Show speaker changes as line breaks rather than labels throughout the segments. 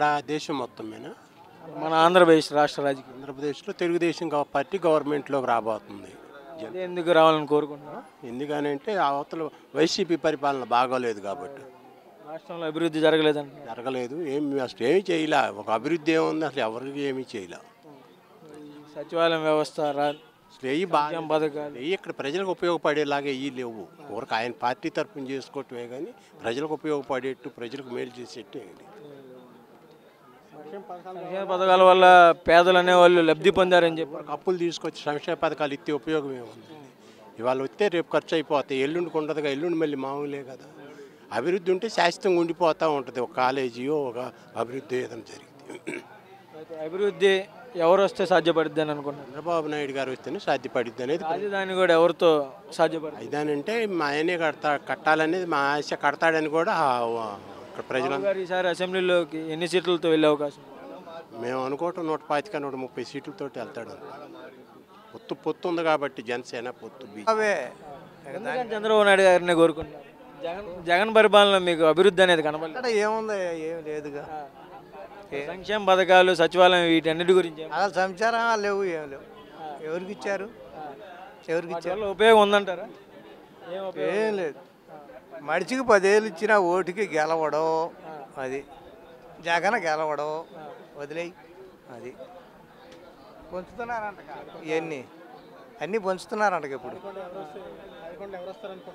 ఎక్కడ దేశం మొత్తం మీద
మన ఆంధ్రప్రదేశ్ రాష్ట్ర రాజకీయం
ఆంధ్రప్రదేశ్లో తెలుగుదేశం పార్టీ గవర్నమెంట్లోకి రాబోతుంది.
అదే ఎందుకు రావాలని కోరుకుంటున్నాం?
ఎందుకనంటే అవతల వైసీపీ పరిపాలన బాగోలేదు కాబట్టి.
రాష్ట్రంలో అభివృద్ధి జరగలేదంట.
జరగలేదు, అసలు ఏమీ చేయలే. ఒక అభివృద్ధి ఏముంది, అసలు ఎవరికి ఏమీ చేయలే.
సచివాలయం వ్యవస్థ
అసలు ఏ బాగా
పథకాలు
ఇక్కడ ప్రజలకు ఉపయోగపడేలాగా ఏ లేవు. ఊరికి ఆయన పార్టీ తరఫున చేసుకోవటమే కానీ ప్రజలకు ఉపయోగపడేట్టు, ప్రజలకు మేలు చేసేట్టు ఏంటి.
సంక్షేమ పథకాల వల్ల పేదలు అనేవాళ్ళు లబ్ధి పొందారని చెప్పి
అప్పులు తీసుకొచ్చి సంక్షేమ పథకాలు ఇస్తే ఉపయోగం ఏముంది? ఇవాళ వస్తే రేపు ఖర్చు అయిపోతాయి. ఎల్లుండికి ఉండదుగా, ఎల్లుండి మళ్ళీ మామూలే కదా. అభివృద్ధి ఉంటే శాశ్వతంగా ఉండిపోతూ ఉంటుంది. ఒక కాలేజీయో ఒక అభివృద్ధి ఏదైనా జరిగింది.
అభివృద్ధి ఎవరు వస్తే సాధ్యపడుద్ది అని అనుకుంటున్నారు?
చంద్రబాబు నాయుడు గారు వస్తేనే సాధ్యపడుద్ది అనేది.
రాజధాని కూడా ఎవరితో సాధ్యపడుతుంది?
రాజధాని మా ఆయనే కట్టాలనేది మా ఆశ. కడతాడని కూడా ప్రజలు.
ఈసారి అసెంబ్లీలోకి ఎన్ని సీట్లతో వెళ్ళే అవకాశం?
మేము అనుకోవటం 125 130 సీట్లతో వెళ్తాడు. పొత్తు ఉంది కాబట్టి జనసేన పొత్తు.
చంద్రబాబు నాయుడు గారిని కోరుకుంటున్నారు. జగన్ పరిపాలన మీకు అభివృద్ధి అనేది కనపడలేదు?
ఏముంది, ఏమి లేదుగా.
సంక్షేమ పథకాలు, సచివాలయం, వీటన్నిటి గురించి
అసలు సంచారం లేవు, ఏం లేవు. ఎవరికి ఇచ్చారు?
ఉపయోగం ఉందంటారా?
ఏం లేదు. మనిషికి 10 ఏళ్ళు ఇచ్చినా ఓటుకి గెలవడం, అది జగన్ గెలవడం వదిలేయి. అది పంచుతున్నారంట ఇవన్నీ, అన్నీ పంచుతున్నారంట. ఇప్పుడు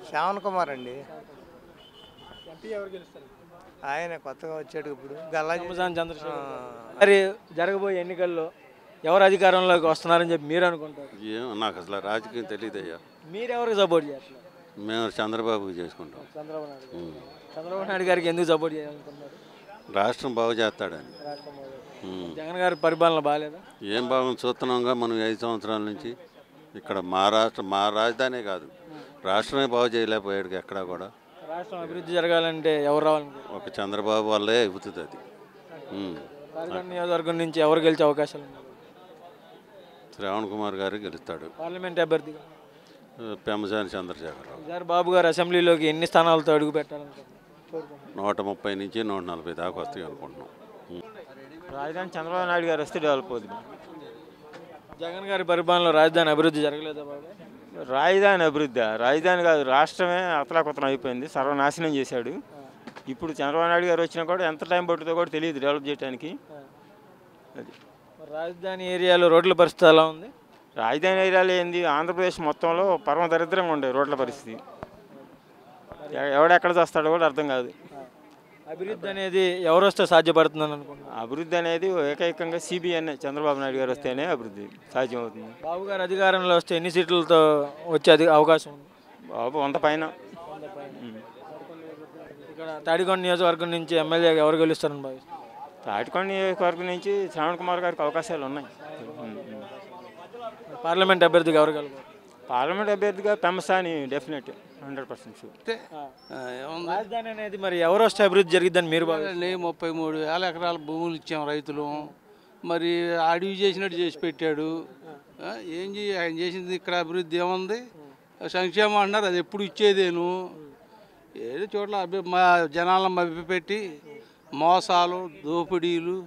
శ్రావణ్ కుమార్ అండి, ఆయన కొత్తగా వచ్చాడు ఇప్పుడు.
చంద్రశేఖర్ మరి జరగబోయే ఎన్నికల్లో ఎవరు అధికారంలోకి వస్తున్నారని చెప్పి మీరు అనుకుంటారు?
నాకు అసలు రాజకీయం తెలియదయ్యా.
మీరు ఎవరికి సపోర్ట్ చేస్తారు?
మేము చంద్రబాబుకి చేసుకుంటాం.
చంద్రబాబు నాయుడు గారికి ఎందుకు సపోర్ట్ చేయాలనుకుంటున్నారు?
రాష్ట్రం బాగు చేస్తాడని.
జగన్ గారి పరిపాలన బాగాలేదా?
ఏం బాగుంది చూస్తున్నాంగా మనం 5 సంవత్సరాల నుంచి. ఇక్కడ మా రాజధానే కాదు, రాష్ట్రమే బాగు చేయలేకపోయాడు ఎక్కడా కూడా.
రాష్ట్రం అభివృద్ధి జరగాలంటే ఎవరు రావాలనుకుంటున్నారు?
ఒక చంద్రబాబు వల్లే అవుతుంది అది.
నియోజకవర్గం నుంచి ఎవరు గెలిచే అవకాశాలు ఉన్నాయి?
శ్రావణ్ కుమార్ గారు గెలుస్తాడు.
పార్లమెంట్ అభ్యర్థిగా
పెమ్మసాని చంద్రశేఖరరావు.
ఈసారి బాబు గారు అసెంబ్లీలోకి ఎన్ని స్థానాలతో అడుగు పెట్టాలనుకుంటున్నారు?
130 నుంచి 140 దాకా వస్తాయి అనుకుంటున్నాం.
రాజధాని చంద్రబాబు నాయుడు గారు వస్తే డెవలప్ అవుతుంది.
జగన్ గారి పరిపాలనలో రాజధాని అభివృద్ధి జరగలేదా బాబు?
రాజధాని అభివృద్ధి, రాజధాని కాదు, రాష్ట్రమే అతలాకుతలం అయిపోయింది, సర్వనాశనం చేశాడు. ఇప్పుడు చంద్రబాబు నాయుడు గారు వచ్చినా కూడా ఎంత టైం పడుతుందో కూడా తెలియదు డెవలప్ చేయడానికి. అది
రాజధాని ఏరియాలో రోడ్ల పరిస్థితి ఎలా ఉంది?
రాజధాని ఏరియాలో ఏంది, ఆంధ్రప్రదేశ్ మొత్తంలో పరమ దరిద్రంగా ఉండే రోడ్ల పరిస్థితి. ఎవడెక్కడ చేస్తాడో కూడా అర్థం కాదు.
అభివృద్ధి అనేది ఎవరు వస్తే సాధ్యపడుతుందని అనుకుంటున్నాను?
అభివృద్ధి అనేది ఏకైకంగా సిబిఎన్ చంద్రబాబు నాయుడు గారు వస్తేనే అభివృద్ధి సాధ్యమవుతుంది.
బాబు గారు అధికారంలో వస్తే ఎన్ని సీట్లతో వచ్చే అవకాశం ఉంది?
బాబు 100 పైన.
ఇక్కడ తాడికొండ నియోజకవర్గం నుంచి ఎమ్మెల్యే ఎవరు గెలుస్తారని భావిస్తారు?
తాటికొండ నియోజకవర్గం నుంచి శ్రావణ్ కుమార్ గారికి అవకాశాలు ఉన్నాయి.
పార్లమెంట్ అభ్యర్థిగా ఎవరు గెలవాలి?
పార్లమెంట్ అభ్యర్థిగా పెమ్మసాని డెఫినెట్ 100% షూర్.
రాజధాని అనేది మరి ఎవరు వస్తే అభివృద్ధి జరిగిద్దని మీరు భావిస్తారు?
33,000 ఎకరాల భూములు ఇచ్చాం రైతులు. మరి అడవి చేసినట్టు చేసి పెట్టాడు. ఆయన చేసింది ఇక్కడ అభివృద్ధి ఏముంది? సంక్షేమం అంటున్నారు, అది ఎప్పుడు ఇచ్చేదేను. ఏదో చోట్ల మా జనాలను మభ్యపెట్టి మోసాలు, దోపిడీలు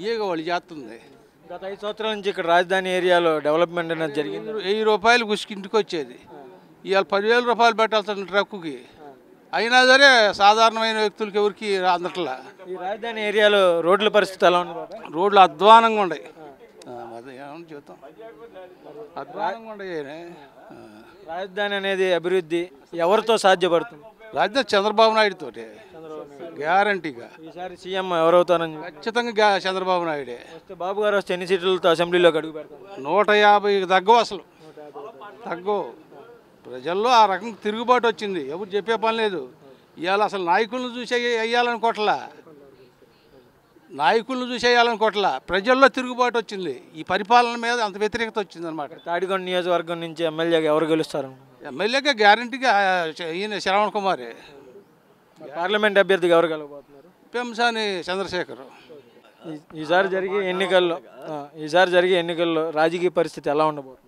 ఇవే వాళ్ళు చేస్తుంది.
గత 5 సంవత్సరాల నుంచి ఇక్కడ రాజధాని ఏరియాలో డెవలప్మెంట్ అనేది జరిగింది.
1000 రూపాయలు గుసికింటికి వచ్చేది, ఇవాళ 10,000 రూపాయలు పెట్టాల్సిన ట్రక్కుకి. అయినా సరే సాధారణమైన వ్యక్తులకి ఎవరికి అందట్లా.
ఈ రాజధాని ఏరియాలో రోడ్ల పరిస్థితి ఎలా ఉంది?
రోడ్లు అధ్వానంగా ఉన్నాయి. ఏమన్నా చూద్దాం, అధ్వానంగా ఉన్నాయి.
రాజధాని అనేది అభివృద్ధి ఎవరితో సాధ్యపడుతుంది?
రాజధాని చంద్రబాబు నాయుడుతో గ్యారంటీగా.
ఈసారి సీఎం ఎవరవుతారని?
ఖచ్చితంగా చంద్రబాబు నాయుడే.
బాబు గారు వస్తే ఎన్ని సీట్లతో అసెంబ్లీలోకి అడుగు పెడతారు?
150 తగ్గవు, అసలు తగ్గవు. ప్రజల్లో ఆ రకం తిరుగుబాటు వచ్చింది, ఎవరు చెప్పే పని లేదు. ఇవాళ అసలు నాయకులను చూసే వేయాలనుకోవట్లా, ప్రజల్లో తిరుగుబాటు వచ్చింది. ఈ పరిపాలన మీద అంత వ్యతిరేకత వచ్చింది అనమాట.
తాడికొండ నియోజకవర్గం నుంచి ఎమ్మెల్యేగా ఎవరు గెలుస్తారు?
ఎమ్మెల్యేగా గ్యారంటీగా ఈయన శ్రావణ్ కుమారే.
పార్లమెంట్ అభ్యర్థిగా ఎవరు గెలవబోతున్నారు?
పెమ్మసాని చంద్రశేఖర్.
ఈసారి జరిగే ఎన్నికల్లో రాజకీయ పరిస్థితి ఎలా ఉండబోతుంది?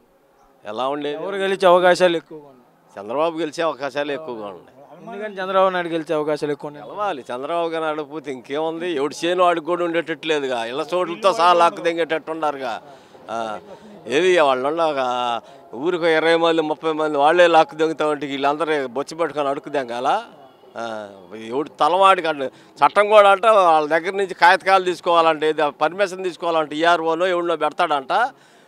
ఎలా ఉండేది?
ఎవరు గెలిచే అవకాశాలు ఎక్కువగా ఉన్నాయి?
చంద్రబాబు గెలిచే అవకాశాలు ఎక్కువగా ఉన్నాయి.
ఎందుకని చంద్రబాబు నాయుడు గెలిచే అవకాశాలు ఎక్కువ ఉన్నాయి?
గెలవాలి. చంద్రబాబు గారు ఆడకపోతే ఇంకేముంది? ఎవడు చేను ఆడికి కూడా ఉండేటట్లేదుగా, ఇళ్ళ చోట్లతో సహా లాక్కు తెంగేటట్టు ఉన్నారుగా. ఏది వాళ్ళు ఒక ఊరికి 20 మంది 30 మంది వాళ్ళే లాక్కు తెంగుతామంటే వీళ్ళందరూ బొచ్చి పట్టుకొని అడుక్కు తెంగాల. ఎవడు తలవాడికి అంటే చట్టం కూడా అంట వాళ్ళ దగ్గర నుంచి కాగితాలు తీసుకోవాలంటే, ఏది పర్మిషన్ తీసుకోవాలంటే ఈఆర్ఓనో ఎవరినో పెడతాడంట.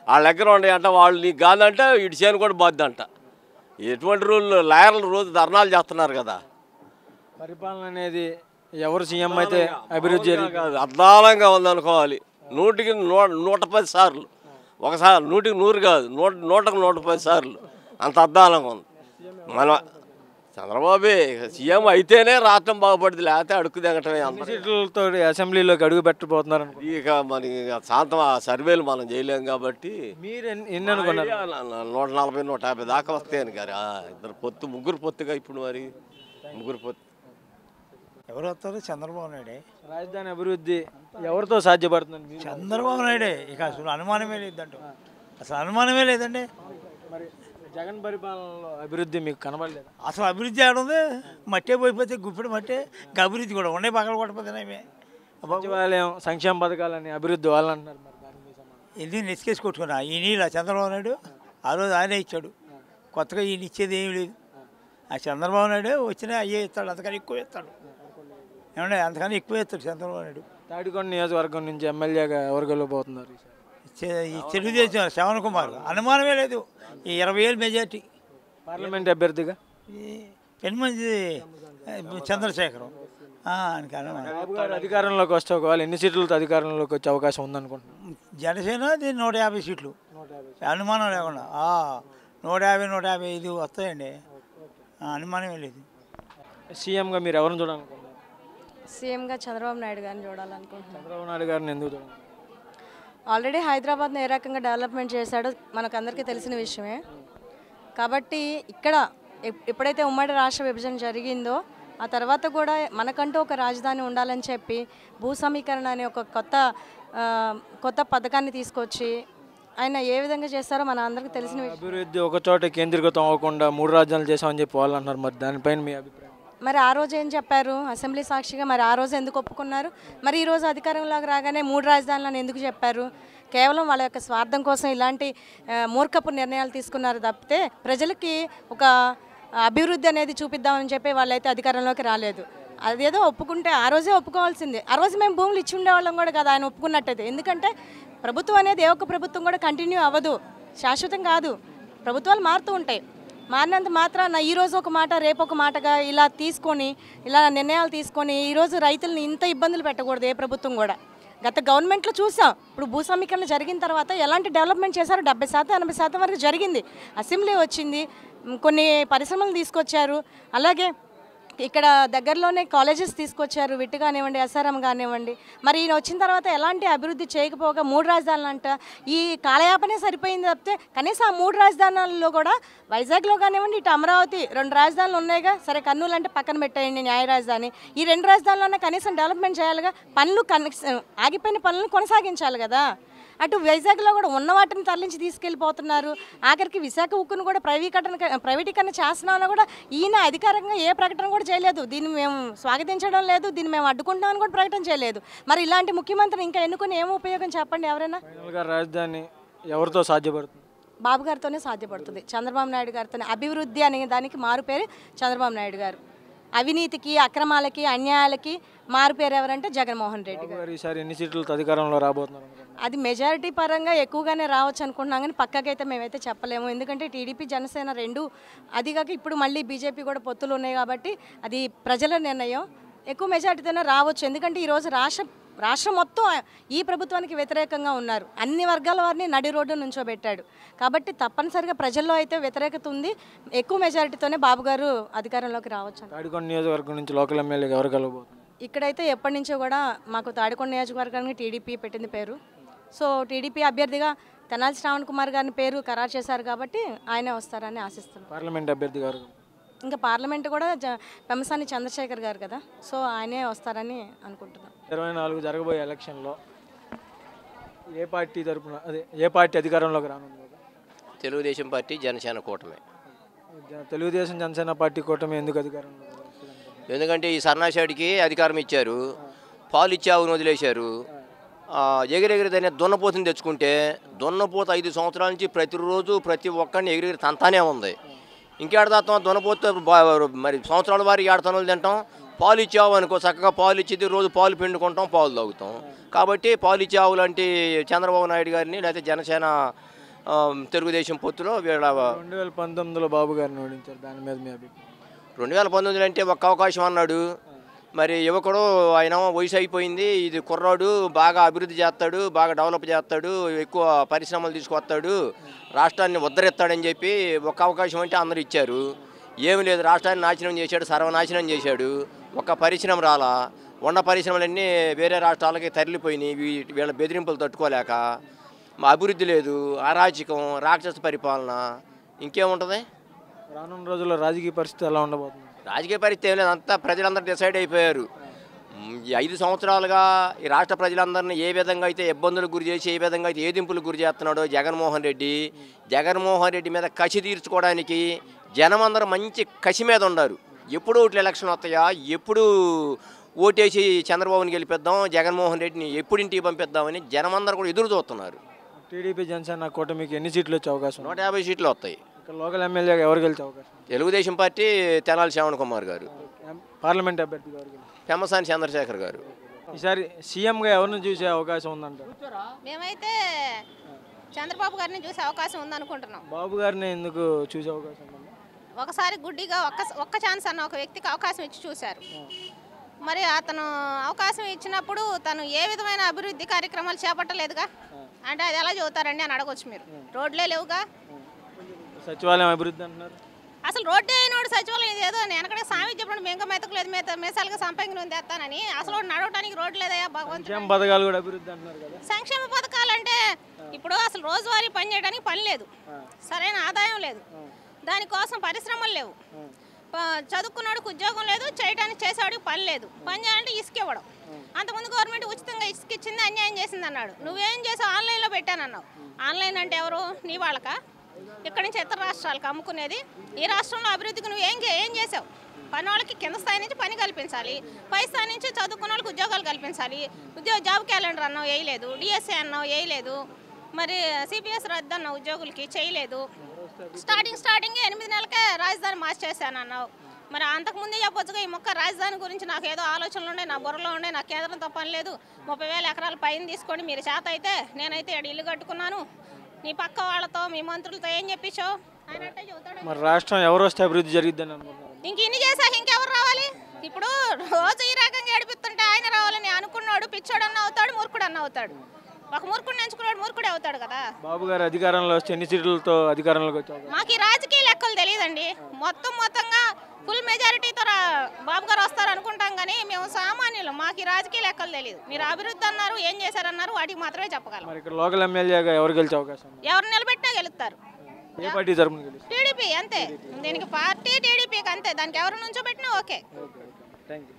వాళ్ళ దగ్గర ఉన్నాయంట, వాళ్ళు నీకు కాదంటే ఇటు చేను కూడా బాధ్యంట. ఎటువంటి లాయర్లు రోజు ధర్నాలు చేస్తున్నారు కదా.
పరిపాలన అనేది ఎవరు సీఎం అయితే అభివృద్ధి
కాదు, అద్దాలంగా ఉందనుకోవాలి. 100కి 110 సార్లు, ఒకసారి 100కి 100 కాదు, 100కి 110 సార్లు అంత అద్దాలంగా ఉంది. మన చంద్రబాబే సీఎం అయితేనే రాష్ట్రం బాగుపడుతుంది, లేకపోతే అడుక్కు దిగటమే.
సీట్లతో అసెంబ్లీలోకి అడుగు పెట్టబోతున్నారు.
ఇక మనకి శాంతం ఆ సర్వేలు మనం చేయలేం కాబట్టి
మీరు ఎన్ని అనుకున్నారు?
140 150 దాకా వస్తాయని గారు. ఇద్దరు పొత్తు, ముగ్గురు పొత్తుగా ఇప్పుడు మరి ముగ్గురు పొత్తు.
ఎవరు వస్తారు? చంద్రబాబు నాయుడే.
రాజధాని అభివృద్ధి ఎవరితో సాధ్యపడుతుంది?
చంద్రబాబు నాయుడే, ఇక అసలు అనుమానమే లేదంట, అసలు అనుమానమే లేదండి.
మరి జగన్ పరిపాలనలో అభివృద్ధి మీకు కనబడలేదు?
అసలు అభివృద్ధి ఆడుంది, మట్టే పోయిపోతే గుప్పిడి మట్టే, ఇంకా అభివృద్ధి కూడా ఉండే పక్కన కొట్టపోతున్నాయి.
సచివాలయం, సంక్షేమ పథకాలని అభివృద్ధి వాళ్ళంటున్నారు. మరి దాని మీద సమాధానం?
ఇది నెచ్చుకేసి కొట్టుకున్నా ఈ నీళ్ళ చంద్రబాబు నాయుడు ఆ రోజు ఆయనే ఇచ్చాడు, కొత్తగా ఈయన ఇచ్చేది ఏమి లేదు. ఆ చంద్రబాబు నాయుడు వచ్చినా అయ్యే ఇస్తాడు, అంతకని ఎక్కువ ఇస్తాడు. ఏమంటే అంతకని ఎక్కువ ఇస్తాడు చంద్రబాబు నాయుడు.
తాడికొండ నియోజకవర్గం నుంచి ఎమ్మెల్యేగా ఎవరు గెలవబోతున్నారు?
తెలుగుదేశం శ్రవణ్ కుమార్, అనుమానమే లేదు. ఈ 20,000 మెజార్టీ.
పార్లమెంట్ అభ్యర్థిగా
10 మంది చంద్రశేఖరం.
బాబు గారు అధికారంలోకి వస్తే ఒకవేళ ఎన్ని సీట్లతో అధికారంలోకి వచ్చే అవకాశం ఉందనుకుంటున్నాను?
జనసేన 150 సీట్లు, అనుమానం లేకుండా 150 155 వస్తాయండి, అనుమానమే లేదు.
సీఎంగా మీరు ఎవరిని చూడాలనుకుంటున్నారు?
సీఎంగా చంద్రబాబు నాయుడు గారిని చూడాలనుకుంటున్నాను.
చంద్రబాబు నాయుడు గారిని ఎందుకు చూడాలి?
ఆల్రెడీ హైదరాబాద్ని ఏ రకంగా డెవలప్మెంట్ చేశాడో మనకు అందరికీ తెలిసిన విషయమే. కాబట్టి ఇక్కడ ఎప్పుడైతే ఉమ్మడి రాష్ట్ర విభజన జరిగిందో ఆ తర్వాత కూడా మనకంటూ ఒక రాజధాని ఉండాలని చెప్పి భూ సమీకరణ అనే ఒక కొత్త పథకాన్ని తీసుకొచ్చి ఆయన ఏ విధంగా చేస్తారో మన అందరికీ తెలిసిన విషయం.
అభివృద్ధి ఒక చోట కేంద్రీకృతం అవ్వకుండా 3 రాజ్యాలు చేసామని చెప్పి వాళ్ళు అన్నారు. మరి దానిపైన మీ అభిప్రాయం?
మరి ఆ రోజు ఏం చెప్పారు అసెంబ్లీ సాక్షిగా? మరి ఆ రోజు ఎందుకు ఒప్పుకున్నారు? మరి ఈరోజు అధికారంలోకి రాగానే 3 రాజధానులను ఎందుకు చెప్పారు? కేవలం వాళ్ళ యొక్క స్వార్థం కోసం ఇలాంటి మూర్ఖపు నిర్ణయాలు తీసుకున్నారు తప్పితే ప్రజలకి ఒక అభివృద్ధి అనేది చూపిద్దామని చెప్పి వాళ్ళైతే అధికారంలోకి రాలేదు. అదేదో ఒప్పుకుంటే ఆ రోజే ఒప్పుకోవాల్సిందే. ఆ రోజు మేము భూములు ఇచ్చి ఉండేవాళ్ళం కూడా కదా ఆయన ఒప్పుకున్నట్టయితే. ఎందుకంటే ప్రభుత్వం అనేది ఏ ఒక్క ప్రభుత్వం కూడా కంటిన్యూ అవ్వదు, శాశ్వతం కాదు. ప్రభుత్వాలు మారుతూ ఉంటాయి. మారినంత మాత్రాన ఈరోజు ఒక మాట రేపు ఒక మాటగా ఇలా నిర్ణయాలు తీసుకొని ఈరోజు రైతులను ఇంత ఇబ్బందులు పెట్టకూడదు ఏ ప్రభుత్వం కూడా. గత గవర్నమెంట్లో చూసాం, ఇప్పుడు భూ సమీకరణ జరిగిన తర్వాత ఎలాంటి డెవలప్మెంట్ చేశారో 70% 80% వరకు జరిగింది. అసెంబ్లీ వచ్చింది, కొన్ని పరిశ్రమలు తీసుకొచ్చారు, అలాగే ఇక్కడ దగ్గరలోనే కాలేజెస్ తీసుకొచ్చారు, విట్ కానివ్వండి, ఎస్ఆర్ఎం కానివ్వండి. మరి ఈయన వచ్చిన తర్వాత ఎలాంటి అభివృద్ధి చేయకపోగా 3 రాజధానులు అంట ఈ కాలయాపనే సరిపోయింది తప్పితే కనీసం ఆ 3 రాజధానుల్లో కూడా వైజాగ్లో కానివ్వండి, ఇటు అమరావతి 2 రాజధానులు ఉన్నాయిగా. సరే కర్నూలు అంటే పక్కన పెట్టేయండి, న్యాయ రాజధాని. ఈ 2 రాజధానులన్నా కనీసం డెవలప్మెంట్ చేయాలిగా, ఆగిపోయిన పనులను కొనసాగించాలి కదా. అటు వైజాగ్లో కూడా ఉన్న వాటిని తరలించి తీసుకెళ్ళిపోతున్నారు. ఆఖరికి విశాఖ ఉక్కును కూడా ప్రైవేటీకరణ చేస్తున్నామని కూడా ఈయన అధికారికంగా ఏ ప్రకటన కూడా చేయలేదు. దీన్ని మేము స్వాగతించడం లేదు, దీన్ని మేము అడ్డుకుంటామని కూడా ప్రకటన చేయలేదు. మరి ఇలాంటి ముఖ్యమంత్రిని ఇంకా ఎన్నుకొని ఏం ఉపయోగం చెప్పండి ఎవరైనా?
రాజధాని ఎవరితో సాధ్యపడుతుంది?
బాబు గారితోనే సాధ్యపడుతుంది, చంద్రబాబు నాయుడు గారితోనే. అభివృద్ధి అనే దానికి మారు పేరు చంద్రబాబు నాయుడు గారు. అవినీతికి, అక్రమాలకి, అన్యాయాలకి మారు పేరు ఎవరంటే జగన్మోహన్ రెడ్డి గారు.
ఈసారి ఎన్ని సీట్లతో అధికారంలో రాబోతున్నారు?
అది మెజారిటీ పరంగా ఎక్కువగానే రావచ్చు అనుకుంటున్నాం, కానీ పక్కకైతే మేమైతే చెప్పలేము. ఎందుకంటే టీడీపీ జనసేన రెండు, అదిగాక ఇప్పుడు మళ్ళీ బీజేపీ కూడా పొత్తులు ఉన్నాయి కాబట్టి అది ప్రజల నిర్ణయం. ఎక్కువ మెజారిటీతోనే రావచ్చు. ఎందుకంటే ఈరోజు రాష్ట్రం మొత్తం ఈ ప్రభుత్వానికి వ్యతిరేకంగా ఉన్నారు. అన్ని వర్గాల వారిని నడి రోడ్డు నుంచోబెట్టాడు కాబట్టి తప్పనిసరిగా ప్రజల్లో అయితే వ్యతిరేకత ఉంది. ఎక్కువ మెజారిటీతోనే బాబు గారు అధికారంలోకి రావచ్చు.
తాడికొండ నియోజకవర్గం నుంచి లోకల్ ఎమ్మెల్యేగా ఎవరు కలవబోతున్నారు?
ఇక్కడైతే ఎప్పటి నుంచో కూడా మాకు తాడికొండ నియోజకవర్గానికి టీడీపీ పెట్టింది పేరు. సో టీడీపీ అభ్యర్థిగా తెనాలి శ్రావణ్ కుమార్ గారిని పేరు ఖరారు చేశారు కాబట్టి ఆయనే వస్తారని ఆశిస్తున్నాం.
పార్లమెంట్ అభ్యర్థి గారు
ఇంకా పార్లమెంట్ కూడా పెమ్మసాని చంద్రశేఖర్ గారు కదా, సో ఆయనే వస్తారని అనుకుంటున్నాం.
24 జరగబోయే ఎలక్షన్లో ఏ పార్టీ తరపున ఏ పార్టీ అధికారంలోకి రానుంది?
తెలుగుదేశం పార్టీ, జనసేన కూటమి.
తెలుగుదేశం జనసేన పార్టీ కూటమి ఎందుకు అధికారంలో?
ఎందుకంటే ఈ సన్నాసాడికి అధికారం ఇచ్చారు, పాలు ఇచ్చి ఆవును వదిలేశారు. ఎగిరెగిరిదనే దున్నపోతుని తెచ్చుకుంటే దున్నపోత 5 సంవత్సరాల నుంచి ప్రతిరోజు ప్రతి ఒక్కరిని ఎగిరెగిరి తంతానే ఉంది. ఇంకేడతాం దున్నపోతే మరి సంవత్సరాల వారి ఏడతనులు తింటాం. పాలు ఇచ్చావు అనుకో, చక్కగా పాలు ఇచ్చేది, రోజు పాలు పిండుకుంటాం, పాలు తాగుతాం. కాబట్టి పాలు ఇచ్చే ఆవు లాంటి చంద్రబాబు నాయుడు గారిని లేకపోతే జనసేన తెలుగుదేశం పొత్తులో వీళ్ళ
2019లో బాబు గారిని ఓడించారు, దాని మీద మీ అభిప్రాయం?
2019 అంటే ఒక్క అవకాశం అన్నాడు. మరి యువకుడు ఆయన వయసు అయిపోయింది, ఇది కుర్రాడు బాగా అభివృద్ధి చేస్తాడు, బాగా డెవలప్ చేస్తాడు, ఎక్కువ పరిశ్రమలు తీసుకొస్తాడు, రాష్ట్రాన్ని ఉద్ధరిస్తాడని చెప్పి ఒక్క అవకాశం అంటే అందరూ ఇచ్చారు. ఏమి లేదు, రాష్ట్రాన్ని నాశనం చేశాడు, సర్వనాశనం చేశాడు. ఒక్క పరిశ్రమ రాలా, ఉన్న పరిశ్రమలన్నీ వేరే రాష్ట్రాలకి తరలిపోయినాయి. వీళ్ళ బెదిరింపులు తట్టుకోలేక మా అభివృద్ధి లేదు, అరాచకం, రాక్షస పరిపాలన, ఇంకేముంటుంది?
రానున్న రోజుల్లో రాజకీయ పరిస్థితి ఎలా ఉండబోతుంది?
రాజకీయ పరిస్థితి ఏం లేదు, అంతా ప్రజలందరూ డిసైడ్ అయిపోయారు. ఈ 5 సంవత్సరాలుగా ఈ రాష్ట్ర ప్రజలందరినీ ఏ విధంగా అయితే ఇబ్బందులకు గురి చేసి, ఏ విధంగా అయితే ఏదింపులకు గురి చేస్తున్నాడో జగన్మోహన్ రెడ్డి మీద కసి తీర్చుకోవడానికి జనమందరూ మంచి కసి మీద ఉన్నారు. ఎప్పుడు ఓట్లు ఎలక్షన్ వస్తాయా, ఎప్పుడు ఓటేసి చంద్రబాబుని గెలిపిద్దాం, జగన్మోహన్ రెడ్డిని ఎప్పుడు ఇంటికి పంపిద్దామని జనమందరూ కూడా ఎదురు చూస్తున్నారు.
టీడీపీ జనసేన కూటమికి ఎన్ని సీట్లు వచ్చే అవకాశం?
150 సీట్లు వస్తాయి.
ఇక్కడ లోకల్ ఎమ్మెల్యేగా ఎవరు గెలిచే అవకాశం?
తెలుగుదేశం పార్టీ తెనాలి శ్రావణ్ కుమార్ గారు,
పార్లమెంట్ అభ్యర్థి గారు
పెమ్మసాని చంద్రశేఖర్ గారు.
ఈసారి సీఎంగా ఎవరిని చూసే అవకాశం ఉందంటారు?
మేమైతే చంద్రబాబు గారిని చూసే అవకాశం ఉందనుకుంటున్నాం.
బాబు గారిని ఎందుకు చూసే అవకాశం ఉంది?
ఒకసారి గుడ్డిగా ఒక్క ఛాన్స్ అన్న ఒక వ్యక్తికి అవకాశం ఇచ్చి చూశారు. మరి అతను అవకాశం ఇచ్చినప్పుడు తను ఏ విధమైన అభివృద్ధి కార్యక్రమాలు చేపట్టలేదుగా. అంటే అది ఎలా చదువుతారండి అని అడగొచ్చు మీరు. రోడ్లే లేవుగా.
సచివాలయం అభివృద్ధి అంటున్నారు.
అసలు రోడ్డే అయినోడు సచివాలయం ఇది ఏదో వెనకడే సామి చెప్పినప్పుడు మేంక మెతకలేదు, మీసాలుగా సంపంగి తెస్తానని. అసలు నడవడానికి రోడ్డు లేదయా భగవంతుడు.
పథకాలు కూడా అభివృద్ధి అంటున్నారు కదా.
సంక్షేమ పథకాలు అంటే ఇప్పుడు అసలు రోజువారీ పని చేయడానికి పని లేదు, సరైన ఆదాయం లేదు, దానికోసం పరిశ్రమలు లేవు, చదువుకున్నాడికి ఉద్యోగం లేదు, చేయడానికి చేసేవాడికి పని లేదు. పని చేయాలంటే ఇసుక ఇవ్వడం. అంతకుముందు గవర్నమెంట్ ఉచితంగా ఇసుక ఇచ్చింది, అన్యాయం చేసింది అన్నాడు. నువ్వేం చేసావు? ఆన్లైన్లో పెట్టానన్నావు. ఆన్లైన్ అంటే ఎవరు? నీ వాళ్ళకా? ఇక్కడి నుంచి ఇతర రాష్ట్రాలకు అమ్ముకునేది. ఈ రాష్ట్రంలో అభివృద్ధికి నువ్వు ఏం చేసావు? పని వాళ్ళకి కింద స్థాయి నుంచి పని కల్పించాలి, పై స్థాయి నుంచి చదువుకున్న వాళ్ళకి ఉద్యోగాలు కల్పించాలి. జాబ్ క్యాలెండర్ అన్నావు, వేయలేదు. డిఎస్సీ అన్నావు, వేయలేదు. మరి సిపిఎస్ రద్దు అన్నావు, ఉద్యోగులకి చేయలేదు. స్టార్టింగ్ 8 నెలలకే రాజధాని మార్చేసాను అన్నావు. మరి అంతకుముందే చెప్పొచ్చుగా ఈ రాజధాని గురించి. నాకు ఏదో ఆలోచనలు ఉండే, నా బుర్రలో ఉండే, నా కేంద్రంతో పని లేదు. 30,000 ఎకరాల పైన తీసుకొని మీరు చేత అయితే నేనైతే ఇల్లు కట్టుకున్నాను. నీ పక్క వాళ్ళతో మీ మంత్రులతో ఏం చెప్పించావు? ఆయన అంటే చెబుతాడు.
మరి రాష్ట్రం ఎవరు వస్తే అభివృద్ధి జరిగిద్దని అనుకుంటున్నారు?
ఇంక ఇన్ని చేసాక ఇంకెవరు రావాలి? ఇప్పుడు రోజు ఈ రకంగా ఏడిపిస్తుంటే ఆయన రావాలని అనుకున్నాడు. పిచ్చోడు అన్న అవుతాడు, మూర్ఖుడు అన్న అవుతాడు. ఒక మూర్ఖుడిని ఎంచుకున్నాడు, మూర్ఖుడే అవుతాడు కదా.
బాబు గారు అధికారంలో వస్తే ఎన్ని సీట్లతో అధికారంలోకి వచ్చారు?
మాకు ఈ రాజకీయ లెక్కలు తెలియదండి. మొత్తంగా ఫుల్ మెజారిటీతో బాబు గారు వస్తారు అనుకుంటాం, కానీ మేము సామాన్యులు, మాకు ఈ రాజకీయ లెక్కలు తెలియదు. మీరు అభివృద్ధి అన్నారు, ఏం చేశారన్నారు, వాటికి మాత్రమే చెప్పగలం.
మరి ఇక్కడ లోకల్ ఎమ్మెల్యేగా ఎవరు గెలిచే అవకాశం?
ఎవరు నిలబెట్టినా గెలుస్తారు.
ఏ పార్టీ తరపున గెలుస్తారు?
టీడీపీ అంతే. దీనికి పార్టీ టీడీపీకి అంతే. దానికి ఎవరు నుంచో పెట్టినా ఓకే.
Thank you.